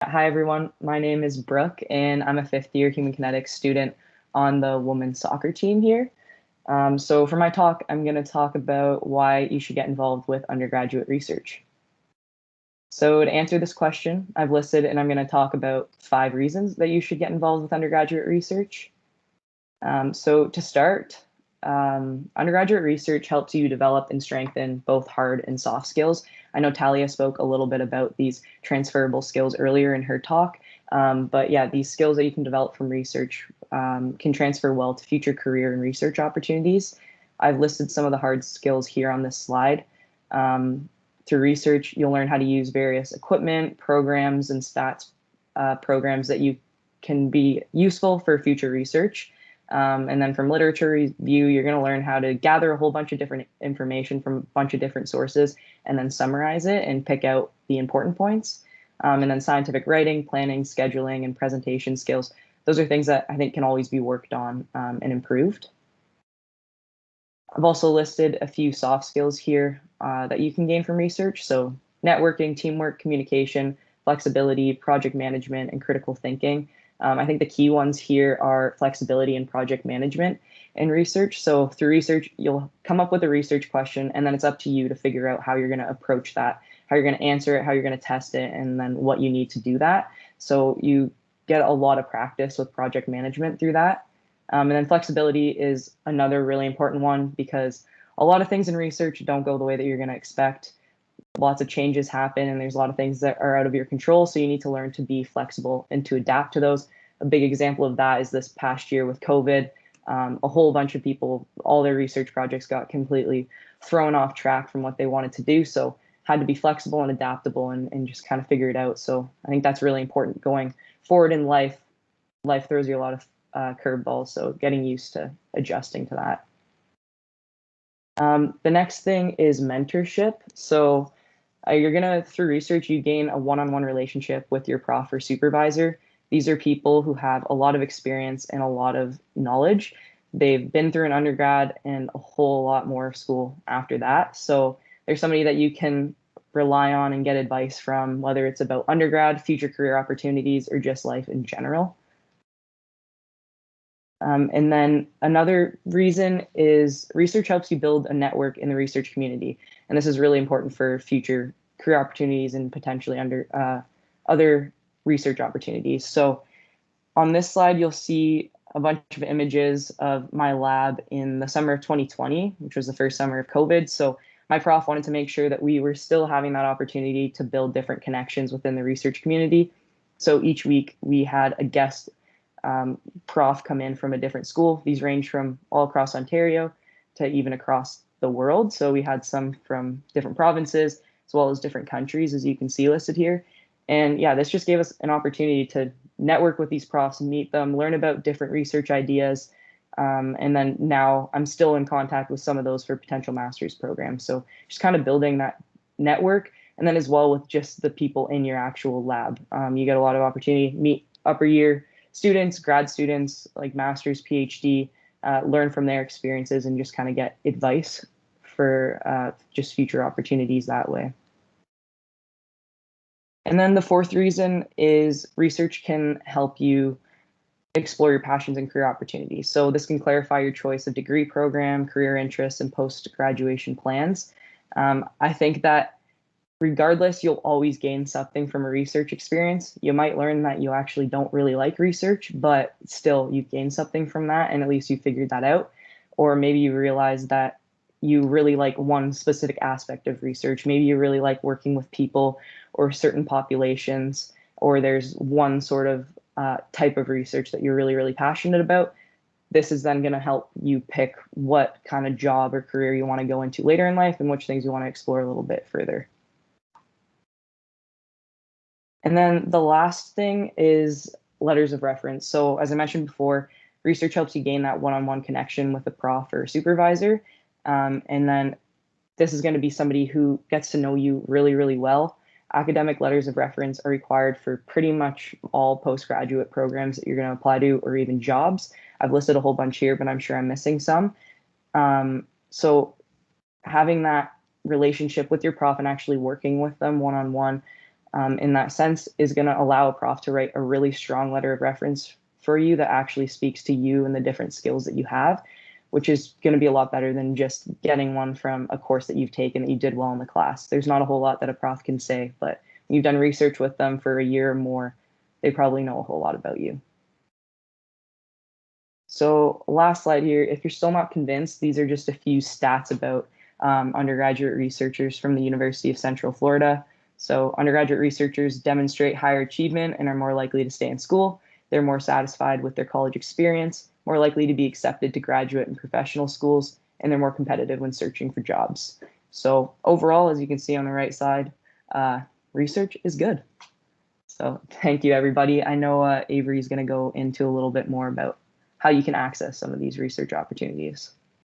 Hi, everyone. My name is Brooke, and I'm a fifth year human kinetics student on the women's soccer team here. So for my talk, I'm going to talk about why you should get involved with undergraduate research. So to answer this question, I've listed and I'm going to talk about 5 reasons that you should get involved with undergraduate research. So to start, undergraduate research helps you develop and strengthen both hard and soft skills. I know Talia spoke a little bit about these transferable skills earlier in her talk, but yeah, these skills that you can develop from research can transfer well to future career and research opportunities. I've listed some of the hard skills here on this slide. Through research, you'll learn how to use various equipment, programs, and stats programs that you can be useful for future research. And then from literature review, you're going to learn how to gather a whole bunch of different information from a bunch of different sources and then summarize it and pick out the important points. And then scientific writing, planning, scheduling, and presentation skills. Those are things that I think can always be worked on and improved. I've also listed a few soft skills here that you can gain from research. So networking, teamwork, communication, flexibility, project management, and critical thinking. I think the key ones here are flexibility and project management in research. So through research, you'll come up with a research question, and then it's up to you to figure out how you're going to approach that, how you're going to answer it, how you're going to test it, and then what you need to do that. So you get a lot of practice with project management through that. And then flexibility is another really important one because a lot of things in research don't go the way that you're going to expect. Lots of changes happen and there's a lot of things that are out of your control. So you need to learn to be flexible and to adapt to those. A big example of that is this past year with COVID. A whole bunch of people, all their research projects got completely thrown off track from what they wanted to do. So had to be flexible and adaptable and just kind of figure it out. So I think that's really important going forward in life. Life throws you a lot of curveballs, so getting used to adjusting to that. The next thing is mentorship. So you're gonna, through research, you gain a one-on-one relationship with your prof or supervisor. These are people who have a lot of experience and a lot of knowledge. They've been through an undergrad and a whole lot more school after that. So there's somebody that you can rely on and get advice from, whether it's about undergrad, future career opportunities, or just life in general. And then another reason is research helps you build a network in the research community. And this is really important for future career opportunities and potentially other research opportunities. So on this slide, you'll see a bunch of images of my lab in the summer of 2020, which was the first summer of COVID. So my prof wanted to make sure that we were still having that opportunity to build different connections within the research community. So each week we had a guest prof come in from a different school. These range from all across Ontario to even across the world. So we had some from different provinces as well as different countries, as you can see listed here. And yeah, this just gave us an opportunity to network with these profs, meet them, learn about different research ideas. And then now I'm still in contact with some of those for potential master's programs. So just kind of building that network. And then as well with just the people in your actual lab, you get a lot of opportunity to meet upper year students, grad students, like master's, PhD, learn from their experiences and just kind of get advice for just future opportunities that way. And then the fourth reason is research can help you explore your passions and career opportunities. So this can clarify your choice of degree program, career interests, and post-graduation plans. I think that regardless, you'll always gain something from a research experience. You might learn that you actually don't really like research, but still you've gained something from that, and at least you figured that out. Or maybe you realize that you really like one specific aspect of research. Maybe you really like working with people or certain populations, or there's one sort of type of research that you're really, really passionate about. This is then going to help you pick what kind of job or career you want to go into later in life and which things you want to explore a little bit further. And then the last thing is letters of reference. So as I mentioned before, research helps you gain that one-on-one connection with the prof or supervisor. And then this is going to be somebody who gets to know you really, really well. Academic letters of reference are required for pretty much all postgraduate programs that you're going to apply to, or even jobs. I've listed a whole bunch here, but I'm sure I'm missing some. So having that relationship with your prof and actually working with them one-on-one in that sense is going to allow a prof to write a really strong letter of reference for you that actually speaks to you and the different skills that you have, which is going to be a lot better than just getting one from a course that you've taken that you did well in the class. There's not a whole lot that a prof can say, but when you've done research with them for a year or more, they probably know a whole lot about you. So last slide here, if you're still not convinced, these are just a few stats about undergraduate researchers from the University of Central Florida. So undergraduate researchers demonstrate higher achievement and are more likely to stay in school. They're more satisfied with their college experience, more likely to be accepted to graduate and professional schools, and they're more competitive when searching for jobs. So overall, as you can see on the right side, research is good. So thank you, everybody. I know Avery is going to go into a little bit more about how you can access some of these research opportunities.